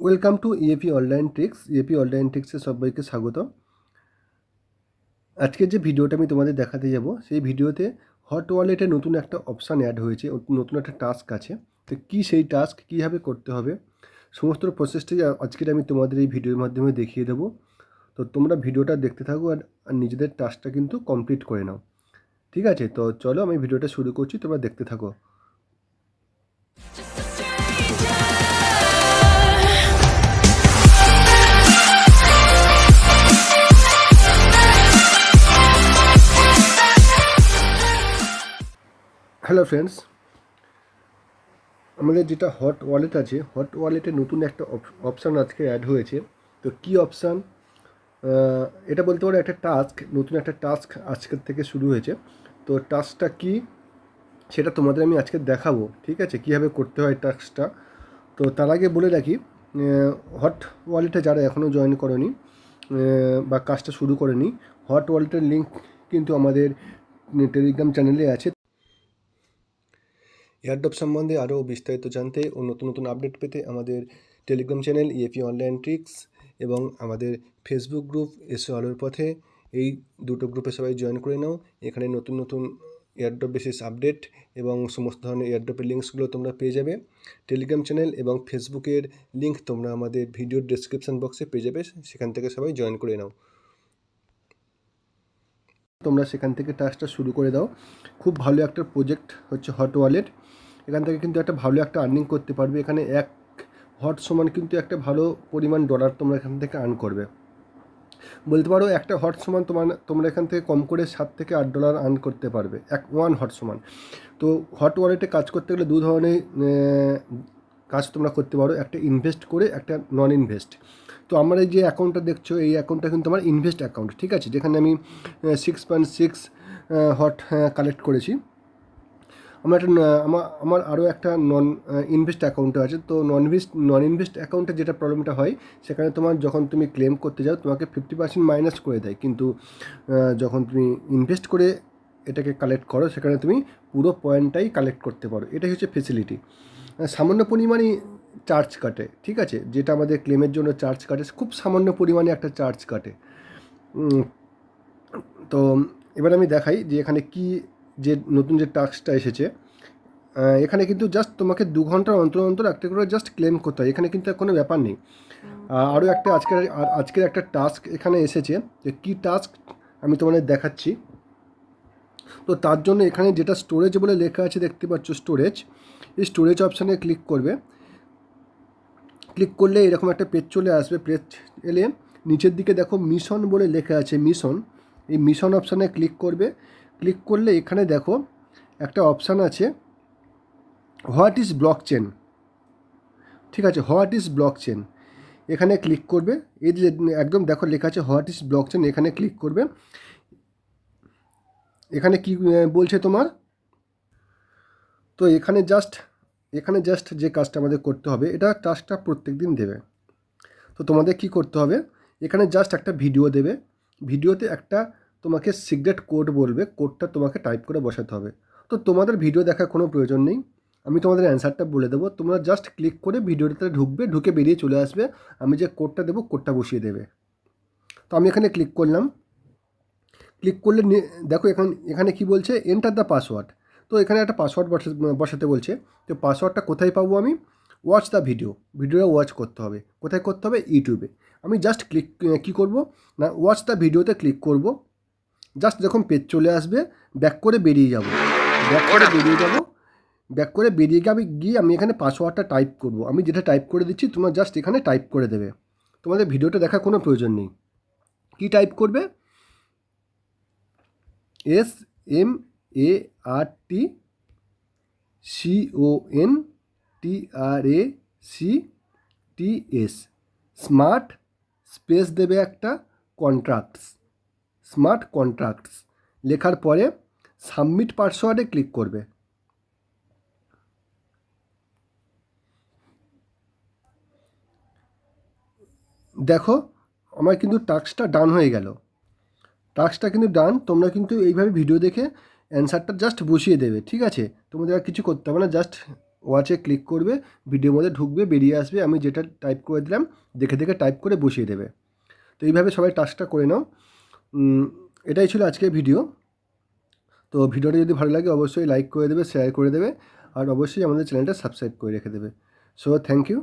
Welcome to EAP online tricks. EAP online ট্রিক্সে সবাইকে স্বাগত। আজকের যে ভিডিওটা আমি তোমাদের দেখাতে যাব, সেই ভিডিওতে হট ওয়ালেটে নতুন একটা অপশান অ্যাড হয়েছে, নতুন একটা টাস্ক আছে। তো কী সেই টাস্ক, কীভাবে করতে হবে, সমস্ত প্রসেসটাই আজকের আমি তোমাদের এই ভিডিওর মাধ্যমে দেখিয়ে দেবো। তো তোমরা ভিডিওটা দেখতে থাকো আর নিজেদের টাস্কটা কিন্তু কমপ্লিট করে নাও, ঠিক আছে? তো চলো আমি ভিডিওটা শুরু করছি, তোমরা দেখতে থাকো। হ্যালো ফ্রেন্ডস, আমাদের যেটা হট ওয়ালেট আছে, হট ওয়ালেটে নতুন একটা অপশান আজকে অ্যাড হয়েছে। তো কী অপশান, এটা বলতে পারো একটা টাস্ক, নতুন একটা টাস্ক আজকের থেকে শুরু হয়েছে। তো টাস্কটা কী সেটা তোমাদের আমি আজকে দেখাবো, ঠিক আছে? কীভাবে করতে হয় টাস্কটা। তো তার আগে বলে রাখি, হট ওয়ালেটে যারা এখনও জয়েন করনি বা কাজটা শুরু করেনি, হট ওয়ালেটের লিঙ্ক কিন্তু আমাদের টেলিগ্রাম চ্যানেলে আছে। এয়ারড্রপ সম্বন্ধে আরও বিস্তারিত জানতে ও নতুন নতুন আপডেট পেতে আমাদের Telegram channel EAP online tricks এবং আমাদের ফেসবুক গ্রুপ এসো আলোর পথে, এই দুটো গ্রুপে সবাই জয়েন করে নাও। এখানে নতুন নতুন এয়ারড্রপ বেসিস আপডেট এবং সমস্ত ধরনের এয়ারড্রপের লিঙ্কসগুলো তোমরা পেয়ে যাবে। টেলিগ্রাম চ্যানেল এবং ফেসবুকের লিঙ্ক তোমরা আমাদের ভিডিওর ডেসক্রিপশন বক্সে পেয়ে যাবে, সেখান থেকে সবাই জয়েন করে নাও। তোমরা সেখান থেকে টাস্কটা শুরু করে দাও। খুব ভালো একটা প্রজেক্ট হচ্ছে হট ওয়ালেট। এখান থেকে কিন্তু একটা ভালো একটা আর্নিং করতে পারবে। এখানে এক হট সমান কিন্তু একটা ভালো পরিমাণ ডলার তোমরা এখান থেকে আর্ন করবে। বলতে পারো একটা হট সমান তোমরা এখান থেকে কম করে $7 থেকে $8 আর্ন করতে পারবে ওয়ান হট সমান। তো হট ওয়ালেটে কাজ করতে গেলে দু ধরনের কাজ তোমরা করতে পারো, একটা ইনভেস্ট করে, একটা নন ইনভেস্ট। তো আমার এই যে অ্যাকাউন্টটা দেখছো, এই অ্যাকাউন্টটা কিন্তু আমার ইনভেস্ট অ্যাকাউন্ট, ঠিক আছে? যেখানে আমি 6.6 হট কালেক্ট করেছি। আমার একটা আমার আরও একটা নন ইনভেস্ট অ্যাকাউন্টে আছে। তো নন ইনভেস্ট অ্যাকাউন্টে যেটা প্রবলেমটা হয়, সেখানে তোমার যখন তুমি ক্লেম করতে যাও তোমাকে 50% মাইনাস করে দেয়, কিন্তু যখন তুমি ইনভেস্ট করে এটাকে কালেক্ট করো সেখানে তুমি পুরো পয়েন্টটাই কালেক্ট করতে পারো। এটাই হচ্ছে ফেসিলিটি। সামান্য পরিমাণেই চার্জ কাটে, ঠিক আছে? যেটা আমাদের ক্লেমের জন্য চার্জ কাটে, খুব সামান্য পরিমাণে একটা চার্জ কাটে। তো এবার আমি দেখাই যে এখানে কি, যে নতুন যে টাস্কটা এসেছে, এখানে কিন্তু জাস্ট তোমাকে 2 ঘন্টার অন্তর অন্তর একটা করে জাস্ট ক্লেম করতে হয়। এখানে কিন্তু কোনো ব্যাপার নেই। আরও একটা আজকের একটা টাস্ক এখানে এসেছে, যে কী টাস্ক আমি তোমাদের দেখাচ্ছি। তো তার জন্য এখানে যেটা স্টোরেজ বলে লেখা আছে দেখতে পাচ্ছ, স্টোরেজ, এই স্টোরেজ অপশানে ক্লিক করবে। ক্লিক করলে এরকম একটা পেজ চলে আসবে। পেজ এলে নিচের দিকে দেখো মিশন বলে লেখা আছে, মিশন। এই মিশন অপশানে ক্লিক করবে। ক্লিক করলে এখানে দেখো একটা অপশান আছে, হোয়াট ইজ ব্লক চেন, ঠিক আছে? হোয়াট ইজ ব্লক চেন, এখানে ক্লিক করবে। এই যে একদম দেখো লেখা আছে হোয়াট ইজ ব্লক চেন, এখানে ক্লিক করবে। এখানে কি বলছে তোমার, তো এখানে জাস্ট যে কাজটা আমাদের করতে হবে, এটা টাস্কটা প্রত্যেক দিন দেবে। তো তোমাদের কি করতে হবে, এখানে জাস্ট একটা ভিডিও দেবে। ভিডিওতে একটা তোমাকে সিক্রেট কোড বলবে, কোডটা তোমাকে টাইপ করে বসাতে হবে। তো তোমাদের ভিডিও দেখার কোনো প্রয়োজন নেই, আমি তোমাদের অ্যান্সারটা বলে দেবো। তোমরা জাস্ট ক্লিক করে ভিডিওটাতে ঢুকবে, ঢুকে বেরিয়ে চলে আসবে। আমি যে কোডটা দেবো, কোডটা বসিয়ে দেবে। তো আমি এখানে ক্লিক করলাম। ক্লিক করলে দেখো এখানে কি বলছে, এন্টার দ্য পাসওয়ার্ড। তো এখানে একটা পাসওয়ার্ড বসাতে বলছে। তো পাসওয়ার্ডটা কোথায় পাবো আমি, ওয়াচ দ্য ভিডিওটা ওয়াচ করতে হবে। কোথায় করতে হবে, ইউটিউবে। আমি জাস্ট কী করব না, ওয়াচ দ্য ভিডিওতে ক্লিক করব। জাস্ট যখন পেজ চলে আসবে, ব্যাক করে বেরিয়ে যাব। ব্যাক করে বেরিয়ে গিয়ে আমি এখানে পাসওয়ার্ডটা টাইপ করব। আমি যেটা টাইপ করে দিচ্ছি তোমরা জাস্ট এখানে টাইপ করে দেবে। তোমাদের ভিডিওটা দেখার কোনো প্রয়োজন নেই। কি টাইপ করবে, SMARTCONTRACTS, স্মার্ট স্পেস দেবে একটা, স্মার্ট কন্ট্রাক্টস লেখার পরে সাবমিট পাসওয়ার্ডে ক্লিক করবে। দেখো আমার কিন্তু টাস্কটা ডান হয়ে গেল। টাস্কটা কিন্তু ডান। তোমরা কিন্তু এইভাবে ভিডিও দেখে অ্যান্সারটা জাস্ট বসিয়ে দেবে, ঠিক আছে? তোমাদের আর কিছু করতে হবে না, জাস্ট ওয়াচে ক্লিক করবে, ভিডিওর মধ্যে ঢুকবে, বেরিয়ে আসবে, আমি যেটা টাইপ করে দিলাম দেখে দেখে টাইপ করে বসিয়ে দেবে। তো এইভাবে সবাই টাস্কটা করে নাও। এটাই ছিল আজকের ভিডিও। তো ভিডিওটা যদি ভালো লাগে অবশ্যই লাইক করে দেবে, শেয়ার করে দেবে, আর অবশ্যই আমাদের চ্যানেলটা সাবস্ক্রাইব করে রেখে দেবে। So thank you.